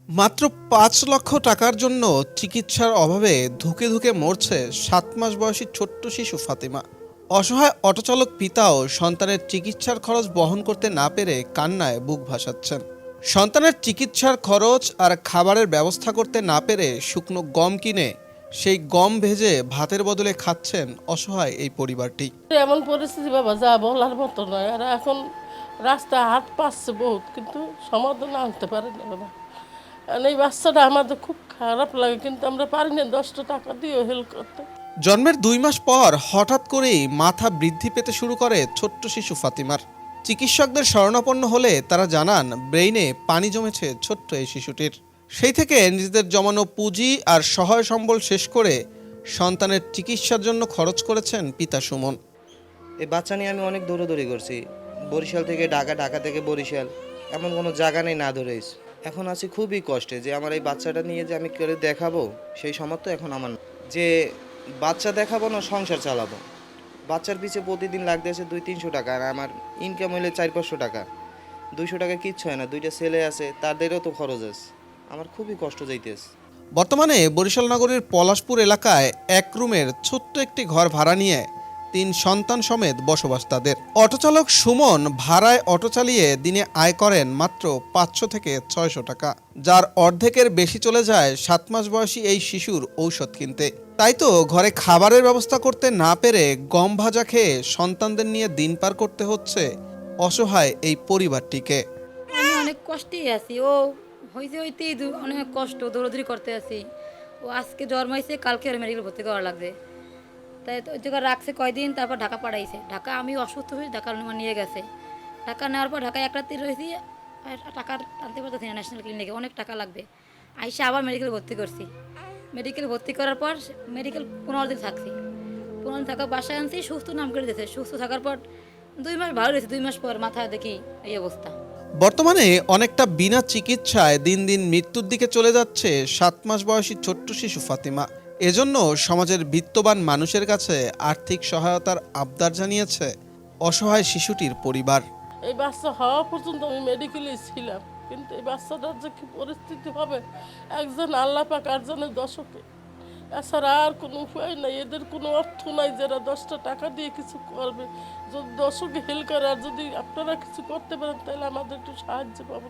মাত্র ৫ লক্ষ টাকার জন্য চিকিৎসার অভাবে ধুকে ধুকে মরছে ৭ মাস বয়সী ছোট্ট শিশু ফাতিমা। অসহায় অটোচালক পিতাও সন্তানের চিকিৎসার খরচ বহন করতে না পেরে কান্নায় বুক ভাসাচ্ছেন। সন্তানের চিকিৎসার খরচ আর খাবারের ব্যবস্থা করতে না পেরে শুকনো গম কিনে সেই গম ভেজে ভাতের বদলে খাচ্ছেন অসহায় এই পরিবারটি। এমন পরিস্থিতি বাবা যা বলার মতো নয়। আর এখন রাস্তায় হাত পাচ্ছে বহুত, কিন্তু সমাধান আনতে পারে না বাবা। কারণ এই বাচ্চাটা আমাদের খুব খারাপ লাগে, কিন্তু আমরা পারি না 10টা টাকা দিয়ে হেল্প করতে। জন্মের ২ মাস পর হঠাৎ করেই মাথা বৃদ্ধি পেতে শুরু করে ছোট্ট শিশু ফাতিমার। চিকিৎসকদের শরণাপন্ন হলে তারা জানান ব্রেইনে পানি জমেছে ছোট্ট এই শিশুটির। সেই থেকে নিজেদের জমানো পুঁজি আর সহায় সম্বল শেষ করে সন্তানের চিকিৎসার জন্য খরচ করেছেন পিতা সুমন। এই বাচ্চা নিয়ে আমি অনেক দৌড়াদৌড়ি করছি, বরিশাল থেকে ঢাকা, ঢাকা থেকে বরিশাল, এমন কোনো জায়গা নেই না ধরেছি। এখন আছি খুবই কষ্টে যে আমার এই বাচ্চাটা নিয়ে যে আমি করে দেখাবো সেই সামর্থ্য এখন আমার নেই। যে বাচ্চা দেখাবো না সংসার চালাবো। বাচ্চার পিছে প্রতিদিন লাগতেছে 200-300 টাকা, আর আমার ইনকাম হইলে 400-500 টাকা। 200 টাকা কিচ্ছু হয় না, 2টা ছেলে আছে, তাদেরও তো খরচ আছে। আমার খুবই কষ্ট যাইতেছে। বর্তমানে বরিশাল নগরীর পলাশপুর এলাকায় এক রুমের ছোট্ট একটি ঘর ভাড়া নিয়ে 3 সন্তান সমেত বসবাস তাদের। অটোচালক সুমন ভাড়ায় অটো চালিয়ে দিনে আয় করেন মাত্র 500 থেকে 600 টাকা, যার অর্ধেকের বেশি চলে যায় 7 মাস বয়সী এই শিশুর ঔষধ কিনতে। তাই তো ঘরে খাবারের ব্যবস্থা করতে না পেরে গম ভাজা খেয়ে সন্তানদের নিয়ে দিন পার করতে হচ্ছে অসহায় এই পরিবারটিকে। আমি অনেক কষ্টেই আছি। ও হইতেই অনেক কষ্ট, দৌড়াদৌড়ি করতে আছি। ও আজকে জন্মাইছে, কালকে আর মেডিকেল ভর্তি করা লাগবে। তাই তো ওই জায়গায় রাখছে কয়দিন, তারপর ঢাকা পাঠাইছে। ঢাকা আমি অসুস্থ হয়ে ঢাকা নিয়ে গেছে। ঢাকা নেওয়ার পর ঢাকায় এক রাত্রি রয়েছি, টাকা টানতে পারতেছি না। ন্যাশনাল ক্লিনিকে অনেক টাকা লাগবে। আইসা আবার মেডিকেল ভর্তি করছি। মেডিকেল ভর্তি করার পর মেডিকেল 15 দিন থাকছি। 15 দিন থাকা বাসায় আনছি, সুস্থ নাম করে দিয়েছে। সুস্থ থাকার পর 2 মাস ভালো রয়েছে। 2 মাস পর মাথায় দেখি এই অবস্থা। বর্তমানে অনেকটা বিনা চিকিৎসায় দিন দিন মৃত্যুর দিকে চলে যাচ্ছে 7 মাস বয়সী ছোট্ট শিশু ফাতিমা। এজন্য সমাজের বিত্তবান মানুষের কাছে আর্থিক সহায়তার আবদার জানিয়েছে অসহায় শিশুটির পরিবার। এই বাচ্চা হওয়া পর্যন্ত আমি মেডিকেলে ছিলাম, কিন্তু এই বাচ্চাটার যে কি পরিস্থিতি হবে একজন আল্লাহ পাক আর জনের দশকে। এছাড়া আর কোনো উপায় নাই, এদের কোনো অর্থ নাই যারা 10টা টাকা দিয়ে কিছু করবে। যদি দশকে হেল্প করে আর যদি আপনারা কিছু করতে পারেন তাহলে আমাদের একটু সাহায্য পাবো।